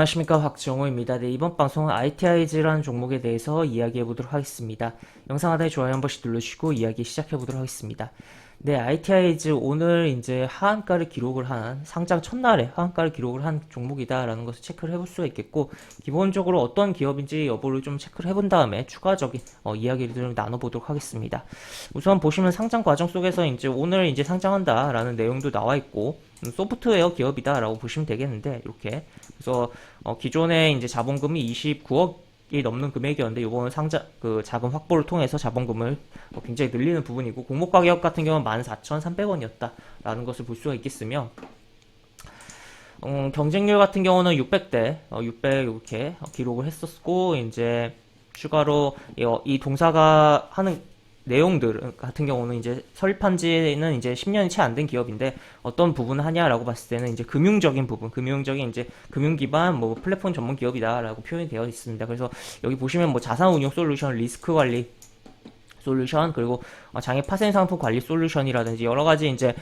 안녕하십니까, 박정호입니다. 네, 이번 방송은 ITI즈라는 종목에 대해서 이야기해 보도록 하겠습니다. 영상 하단에 좋아요 한 번씩 눌러주시고 이야기 시작해 보도록 하겠습니다. 네, ITI즈 오늘 이제 하한가를 기록을 한, 상장 첫날에 하한가를 기록을 한 종목이다라는 것을 체크를 해볼 수가 있겠고, 기본적으로 어떤 기업인지 여부를 좀 체크를 해본 다음에 추가적인 이야기를 좀 나눠보도록 하겠습니다. 우선 보시면 상장 과정 속에서 이제 오늘 이제 상장한다라는 내용도 나와 있고, 소프트웨어 기업이다라고 보시면 되겠는데, 이렇게. 그래서 기존에 이제 자본금이 29억이 넘는 금액이었는데, 이번은 자금 확보를 통해서 자본금을 굉장히 늘리는 부분이고, 공모 가격 같은 경우는 14,300원이었다라는 것을 볼 수가 있겠으며, 경쟁률 같은 경우는 600대, 600 이렇게 기록을 했었고, 이제 추가로 이 동사가 하는 내용들 같은 경우는 이제 설립한 지는 이제 10년이 채 안 된 기업인데 어떤 부분을 하냐라고 봤을 때는 이제 금융적인 부분, 금융적인 이제 금융 기반 뭐 플랫폼 전문 기업이다라고 표현이 되어 있습니다. 그래서 여기 보시면 뭐 자산 운용 솔루션, 리스크 관리 솔루션, 그리고 장애 파생 상품 관리 솔루션이라든지 여러 가지 이제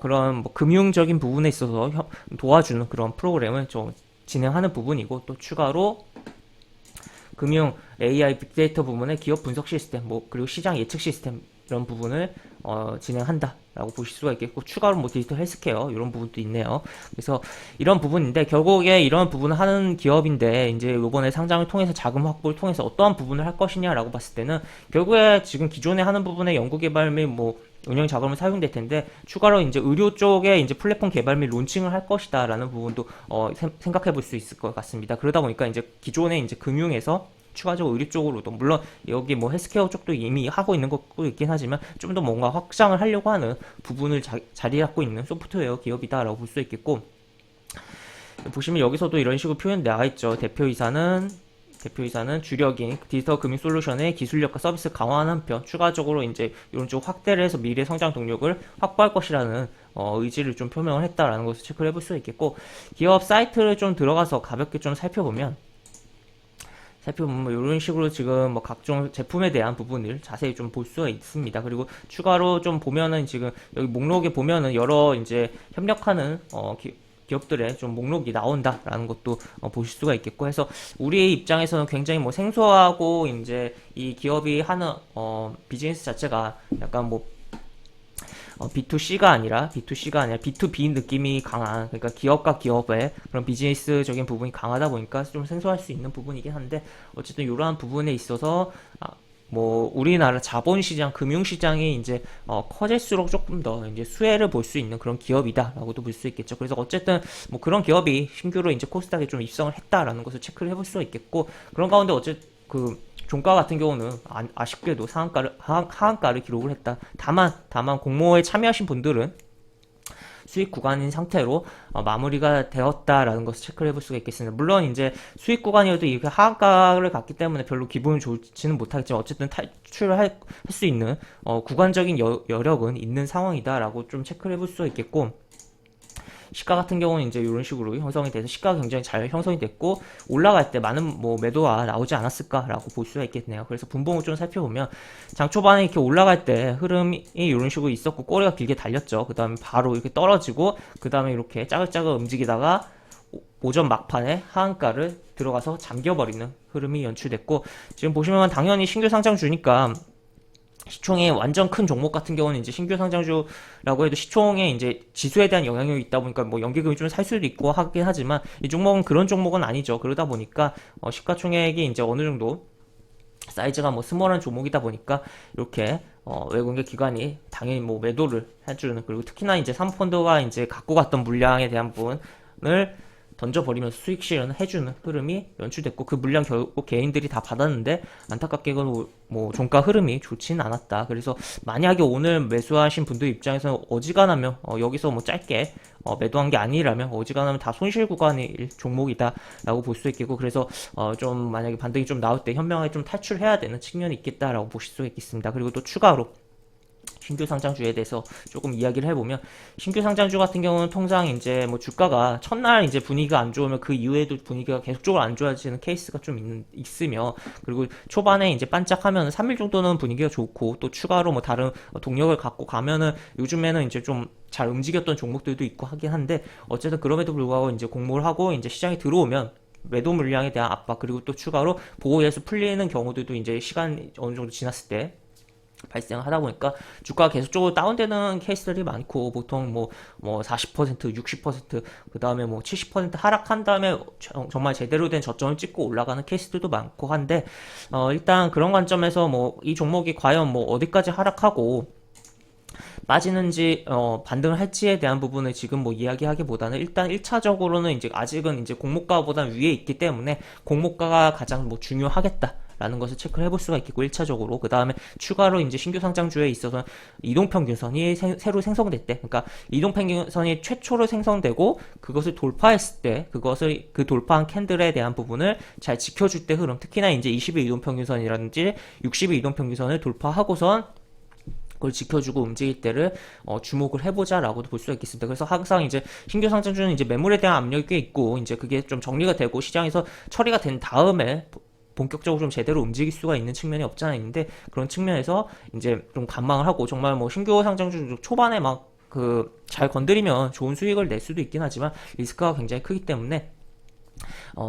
그런 뭐 금융적인 부분에 있어서 도와주는 그런 프로그램을 좀 진행하는 부분이고, 또 추가로 금융, AI, 빅데이터 부분의 기업 분석 시스템, 그리고 시장 예측 시스템 이런 부분을 진행한다라고 보실 수가 있겠고, 추가로 뭐 디지털 헬스케어 이런 부분도 있네요. 그래서 이런 부분인데 결국에 이런 부분을 하는 기업인데 이제 이번에 상장을 통해서 자금 확보를 통해서 어떠한 부분을 할 것이냐라고 봤을 때는 결국에 지금 기존에 하는 부분의 연구개발 및 운영 자금을 사용될 텐데 추가로 이제 의료 쪽에 이제 플랫폼 개발 및 론칭을 할 것이다라는 부분도 생각해 볼 수 있을 것 같습니다. 그러다 보니까 이제 기존에 이제 금융에서 추가적으로 의료 쪽으로도, 물론 여기 뭐 헬스케어 쪽도 이미 하고 있는 것도 있긴 하지만 좀 더 뭔가 확장을 하려고 하는 부분을 자리 잡고 있는 소프트웨어 기업이다라고 볼 수 있겠고, 보시면 여기서도 이런 식으로 표현 나와 있죠. 대표이사는 주력인 디지털 금융 솔루션의 기술력과 서비스 강화하는 한편 추가적으로 이제 이런 쪽 확대를 해서 미래 성장 동력을 확보할 것이라는 의지를 좀 표명을 했다라는 것을 체크를 해볼 수 있겠고, 기업 사이트를 좀 들어가서 가볍게 좀 살펴보면 뭐 이런 식으로 지금 뭐 각종 제품에 대한 부분을 자세히 좀 볼 수가 있습니다. 그리고 추가로 좀 보면은 지금 여기 목록에 보면은 여러 이제 협력하는 기업들의 좀 목록이 나온다라는 것도 보실 수가 있겠고 해서, 우리의 입장에서는 굉장히 뭐 생소하고 이제 이 기업이 하는 비즈니스 자체가 약간 뭐 B2C가 아니라 B2B 느낌이 강한, 그러니까 기업과 기업의 그런 비즈니스적인 부분이 강하다 보니까 좀 생소할 수 있는 부분이긴 한데, 어쨌든 이러한 부분에 있어서 뭐 우리나라 자본시장, 금융시장이 이제 커질수록 조금 더 이제 수혜를 볼 수 있는 그런 기업이다라고도 볼 수 있겠죠. 그래서 어쨌든 뭐 그런 기업이 신규로 이제 코스닥에 좀 입성을 했다라는 것을 체크를 해볼 수가 있겠고, 그런 가운데 종가 같은 경우는 아쉽게도 하한가를 기록을 했다. 다만 공모에 참여하신 분들은 수익 구간인 상태로 마무리가 되었다라는 것을 체크를 해볼 수가 있겠습니다. 물론 이제 수익 구간이어도 이렇게 하한가를 갔기 때문에 별로 기분이 좋지는 못하겠지만 어쨌든 탈출을 할 수 있는 구간적인 여력은 있는 상황이다라고 좀 체크를 해볼 수가 있겠고, 시가 같은 경우는 이제 이런 식으로 형성이 돼서 시가가 굉장히 잘 형성이 됐고, 올라갈 때 많은 뭐 매도가 나오지 않았을까라고 볼 수가 있겠네요. 그래서 분봉을 좀 살펴보면 장 초반에 이렇게 올라갈 때 흐름이 이런 식으로 있었고 꼬리가 길게 달렸죠. 그 다음에 바로 이렇게 떨어지고 그 다음에 이렇게 짜글짜글 움직이다가 오전 막판에 하한가를 들어가서 잠겨버리는 흐름이 연출됐고, 지금 보시면 당연히 신규 상장주니까 시총이 완전 큰 종목 같은 경우는 이제 신규 상장주라고 해도 시총에 이제 지수에 대한 영향력이 있다 보니까 뭐 연기금이 좀 살 수도 있고 하긴 하지만, 이 종목은 그런 종목은 아니죠. 그러다 보니까 시가총액이 이제 어느 정도 사이즈가 뭐 스몰한 종목이다 보니까 이렇게 외국계 기관이 당연히 뭐 매도를 해주는, 그리고 특히나 이제 사모펀드가 이제 갖고 갔던 물량에 대한 부분을 던져버리면서 수익 실현을 해주는 흐름이 연출됐고, 그 물량 결국 개인들이 다 받았는데 안타깝게는 뭐 종가 흐름이 좋지는 않았다. 그래서 만약에 오늘 매수하신 분들 입장에서는 어지간하면 여기서 뭐 짧게 매도한 게 아니라면 어지간하면 다 손실 구간일 종목이다 라고 볼 수 있겠고, 그래서 좀 만약에 반등이 좀 나올 때 현명하게 좀 탈출해야 되는 측면이 있겠다라고 보실 수 있겠습니다. 그리고 또 추가로 신규 상장주에 대해서 조금 이야기를 해보면, 신규 상장주 같은 경우는 통상 이제 뭐 주가가 첫날 이제 분위기가 안 좋으면 그 이후에도 분위기가 계속적으로 안 좋아지는 케이스가 좀 있으며, 그리고 초반에 이제 반짝하면 3일 정도는 분위기가 좋고, 또 추가로 뭐 다른 동력을 갖고 가면은 요즘에는 이제 좀 잘 움직였던 종목들도 있고 하긴 한데, 어쨌든 그럼에도 불구하고 이제 공모를 하고 이제 시장에 들어오면 매도 물량에 대한 압박, 그리고 또 추가로 보호에서 풀리는 경우들도 이제 시간 어느 정도 지났을 때 발생하다 보니까 주가가 계속적으로 다운되는 케이스들이 많고, 보통 뭐 40%, 60%, 그 다음에 뭐 70% 하락한 다음에 정말 제대로 된 저점을 찍고 올라가는 케이스들도 많고 한데, 일단 그런 관점에서 뭐 이 종목이 과연 뭐 어디까지 하락하고 빠지는지 반등을 할지에 대한 부분을 지금 뭐 이야기하기보다는, 일단 1차적으로는 이제 아직은 이제 공모가보다 위에 있기 때문에 공모가가 가장 뭐 중요하겠다 라는 것을 체크를 해볼 수가 있겠고, 1차적으로. 그 다음에 추가로 이제 신규 상장주에 있어서 이동평균선이 새로 생성될 때, 그러니까 이동평균선이 최초로 생성되고 그것을 돌파했을 때, 그 돌파한 캔들에 대한 부분을 잘 지켜줄 때 흐름, 특히나 이제 20일 이동평균선이라든지 60일 이동평균선을 돌파하고선 그걸 지켜주고 움직일 때를 주목을 해보자라고도 볼 수가 있겠습니다. 그래서 항상 이제 신규 상장주는 이제 매물에 대한 압력이 꽤 있고, 이제 그게 좀 정리가 되고 시장에서 처리가 된 다음에 본격적으로 좀 제대로 움직일 수가 있는 측면이 없지 않아 있는데, 그런 측면에서 이제 좀 관망을 하고, 정말 뭐 신규 상장주 초반에 막 잘 건드리면 좋은 수익을 낼 수도 있긴 하지만 리스크가 굉장히 크기 때문에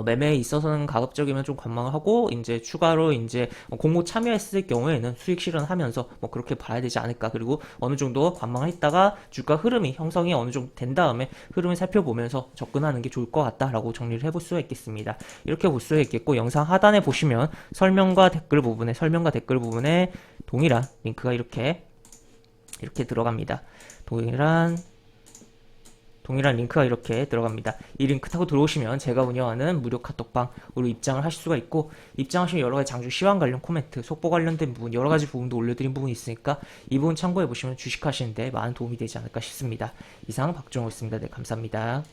매매에 있어서는 가급적이면 좀 관망을 하고, 이제 추가로 이제 공모 참여했을 경우에는 수익 실현하면서 뭐 그렇게 봐야 되지 않을까. 그리고 어느 정도 관망을 했다가 주가 흐름이 형성이 어느 정도 된 다음에 흐름을 살펴보면서 접근하는 게 좋을 것 같다라고 정리를 해볼 수가 있겠습니다. 이렇게 볼 수가 있겠고, 영상 하단에 보시면 설명과 댓글 부분에 동일한 링크가 이렇게 들어갑니다. 동일한 링크가 이렇게 들어갑니다. 이 링크 타고 들어오시면 제가 운영하는 무료 카톡방으로 입장을 하실 수가 있고, 입장하시면 여러가지 장주 시황 관련 코멘트, 속보 관련된 부분, 여러가지 부분도 올려드린 부분이 있으니까 이 부분 참고해보시면 주식하시는데 많은 도움이 되지 않을까 싶습니다. 이상 박종호였습니다. 네, 감사합니다.